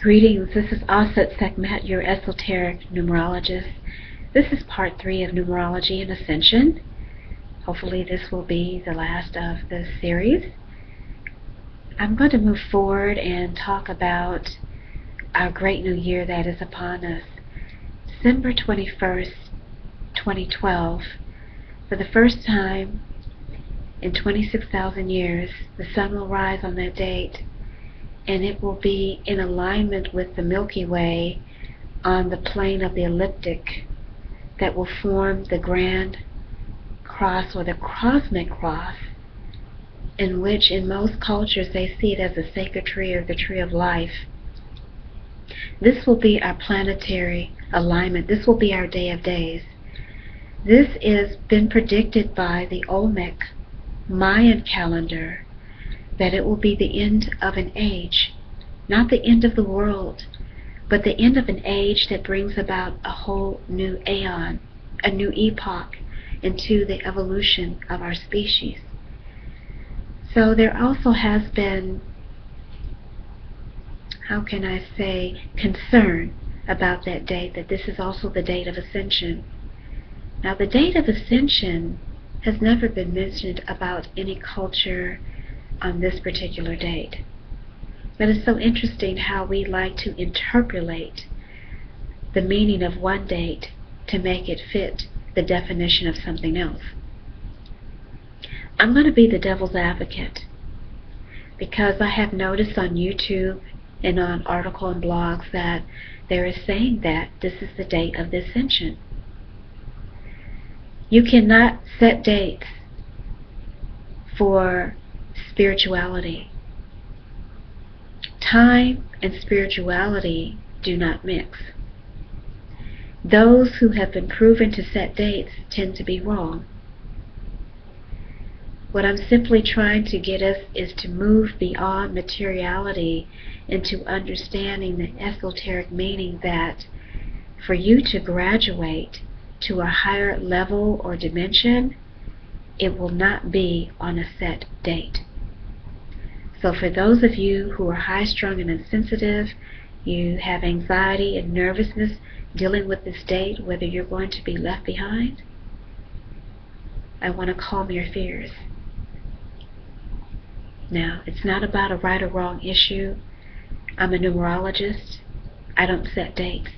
Greetings, this is Aset Sekhmet, your esoteric numerologist. This is part 3 of Numerology and Ascension. Hopefully this will be the last of the series. I'm going to move forward and talk about our great new year that is upon us. December 21st, 2012. For the first time in 26,000 years, the sun will rise on that date, and it will be in alignment with the Milky Way on the plane of the ecliptic that will form the grand cross, or the cosmic cross, in which in most cultures they see it as the sacred tree or the tree of life. This will be our planetary alignment. This will be our day of days. This has been predicted by the Olmec Mayan calendar, that it will be the end of an age, not the end of the world, but the end of an age that brings about a whole new Aeon, a new epoch into the evolution of our species. So there also has been, concern about that date, that this is also the date of ascension. Now, the date of ascension has never been mentioned about any culture on this particular date. But it's so interesting how we like to interpolate the meaning of one date to make it fit the definition of something else. I'm going to be the devil's advocate, because I have noticed on YouTube and on articles and blogs that there is saying that this is the date of the ascension. You cannot set dates for spirituality. Time and spirituality do not mix. Those who have been proven to set dates tend to be wrong. What I'm simply trying to get us is to move beyond materiality into understanding the esoteric meaning that for you to graduate to a higher level or dimension, it will not be on a set date. So for those of you who are high-strung and insensitive, you have anxiety and nervousness dealing with this date, whether you're going to be left behind, I want to calm your fears. Now, it's not about a right or wrong issue. I'm a numerologist. I don't set dates.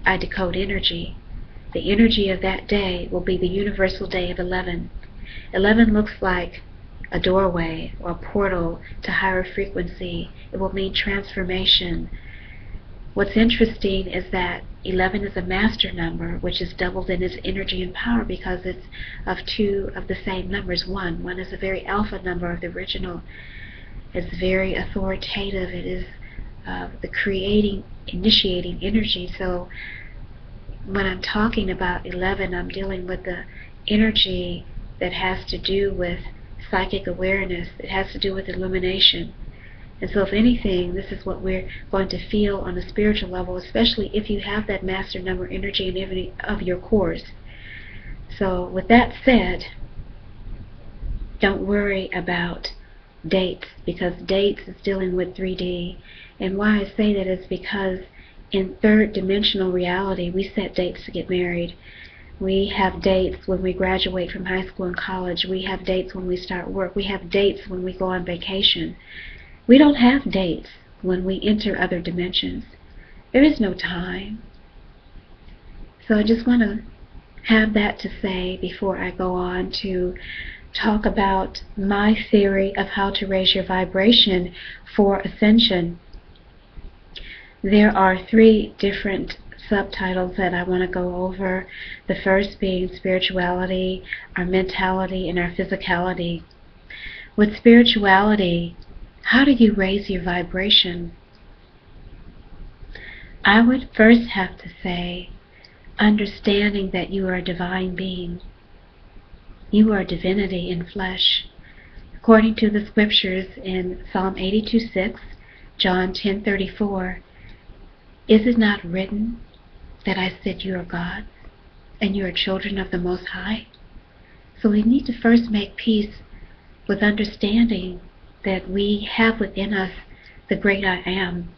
I decode energy. The energy of that day will be the universal day of 11. 11 looks like a doorway or a portal to higher frequency. It will mean transformation. What's interesting is that 11 is a master number, which is doubled in its energy and power because it's of two of the same numbers. One is a very alpha number of the original. It's very authoritative. It is the creating, initiating energy. So when I'm talking about 11, I'm dealing with the energy that has to do with psychic awareness. It has to do with illumination. And so if anything, this is what we're going to feel on a spiritual level, especially if you have that master number energy in every of your cores. So with that said, don't worry about dates, because dates is dealing with 3D. And why I say that is because in third dimensional reality, we set dates to get married. We have dates when we graduate from high school and college. We have dates when we start work. We have dates when we go on vacation. We don't have dates when we enter other dimensions. There is no time. So I just want to have that to say before I go on to talk about my theory of how to raise your vibration for ascension. There are 3 different subtitles that I want to go over. The first being spirituality, our mentality, and our physicality. With spirituality, how do you raise your vibration? I would first have to say, understanding that you are a divine being. You are divinity in flesh. According to the scriptures in Psalm 82:6, John 10:34, is it not written that I said you are gods and you are children of the Most High? So we need to first make peace with understanding that we have within us the great I Am.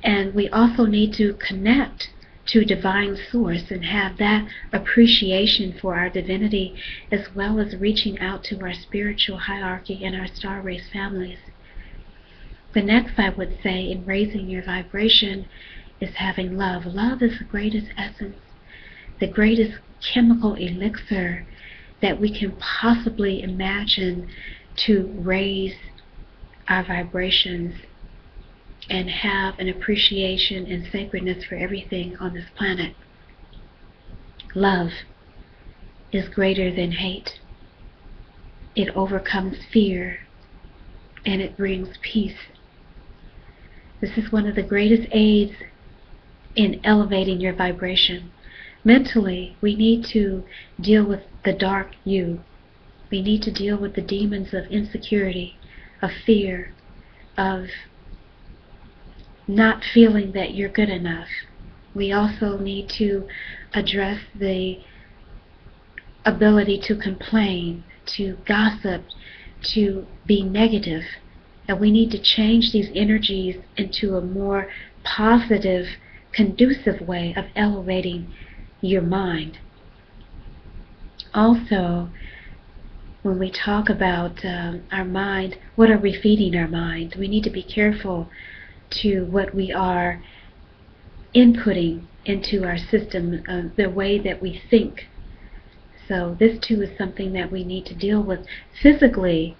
And we also need to connect to divine source and have that appreciation for our divinity, as well as reaching out to our spiritual hierarchy and our star race families. The next, I would say, in raising your vibration is having love. Love is the greatest essence, the greatest chemical elixir that we can possibly imagine to raise our vibrations and have an appreciation and sacredness for everything on this planet. Love is greater than hate. It overcomes fear and it brings peace. This is one of the greatest aids in elevating your vibration. Mentally, we need to deal with the dark you. We need to deal with the demons of insecurity, of fear, of not feeling that you're good enough. We also need to address the ability to complain, to gossip, to be negative. And we need to change these energies into a more positive, conducive way of elevating your mind. Also, when we talk about our mind, what are we feeding our mind? We need to be careful to what we are inputting into our system, the way that we think. So this too is something that we need to deal with. Physically,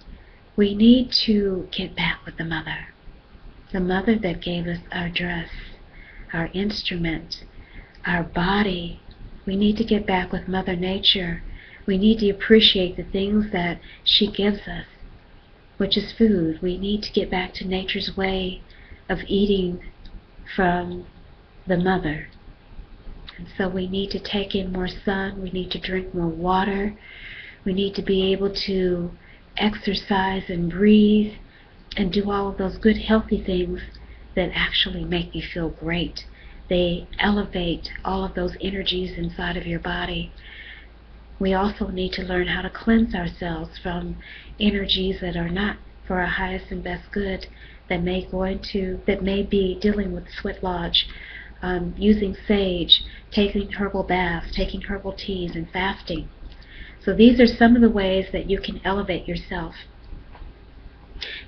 we need to get back with the mother that gave us our dress, our instrument, our body. We need to get back with Mother Nature. We need to appreciate the things that she gives us, which is food. We need to get back to nature's way of eating from the mother. And so we need to take in more sun. We need to drink more water. We need to be able to exercise and breathe and do all of those good healthy things that actually make you feel great. They elevate all of those energies inside of your body. We also need to learn how to cleanse ourselves from energies that are not for our highest and best good, that may be dealing with sweat lodge, using sage, taking herbal baths, taking herbal teas, and fasting. So these are some of the ways that you can elevate yourself,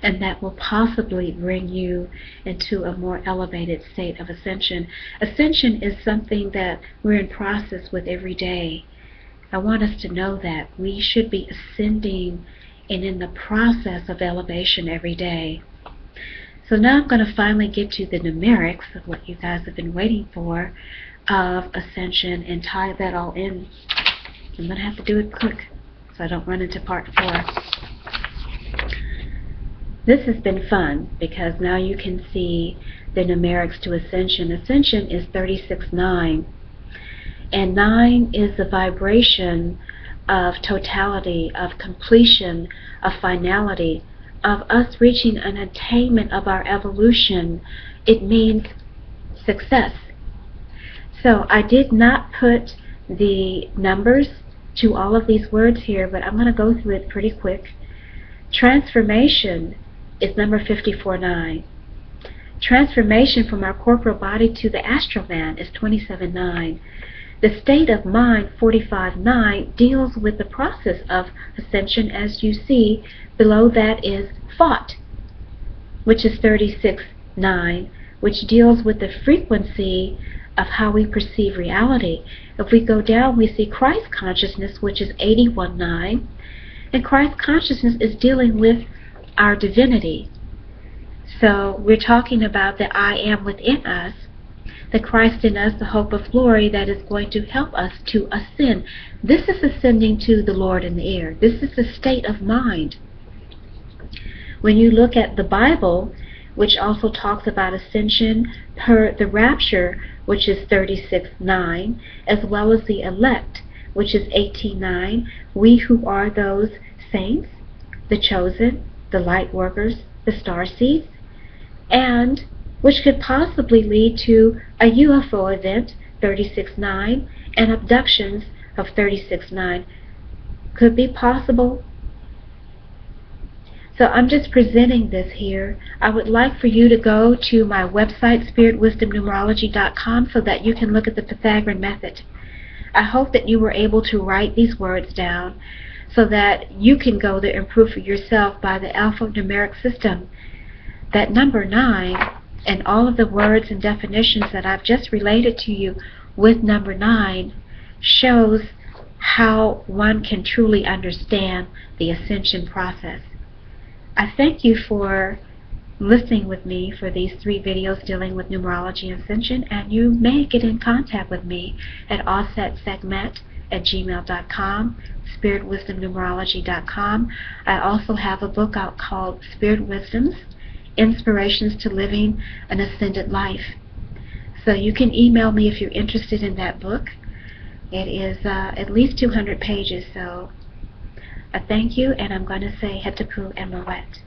and that will possibly bring you into a more elevated state of ascension. Ascension is something that we're in process with every day. I want us to know that we should be ascending and in the process of elevation every day. So now I'm going to finally get to the numerics of what you guys have been waiting for of ascension and tie that all in. I'm going to have to do it quick so I don't run into part 4. This has been fun because now you can see the numerics to ascension. Ascension is 36-9. And 9 is the vibration of totality, of completion, of finality, of us reaching an attainment of our evolution. It means success. So I did not put the numbers to all of these words here, but I'm going to go through it pretty quick. Transformation is number 54-9. Transformation from our corporal body to the astral man is 27-9. The state of mind, 45-9, deals with the process of ascension. As you see, below that is thought, which is 36-9, which deals with the frequency of how we perceive reality. If we go down, we see Christ consciousness, which is 81-9, and Christ consciousness is dealing with our divinity. So we're talking about the I am within us, the Christ in us, the hope of glory that is going to help us to ascend. This is ascending to the Lord in the air. This is the state of mind. When you look at the Bible, which also talks about ascension, the rapture, which is 36-9, as well as the elect, which is 18-9, we who are those saints, the chosen, the light workers, the star seeds, and which could possibly lead to a UFO event, 36-9, and abductions of 36-9. Could be possible. So I'm just presenting this here. I would like for you to go to my website, spiritwisdomnumerology.com, so that you can look at the Pythagorean method. I hope that you were able to write these words down so that you can go there and prove for yourself by the alphanumeric system that number 9 and all of the words and definitions that I've just related to you with number 9 shows how one can truly understand the ascension process. I thank you for listening with me for these 3 videos dealing with numerology and ascension, and you may get in contact with me at offsetsegment@gmail.com, spiritwisdomnumerology.com. I also have a book out called Spirit Wisdoms, Inspirations to Living an Ascended Life. So you can email me if you're interested in that book. It is at least 200 pages, so I thank you, and I'm going to say Hetapu and Moet.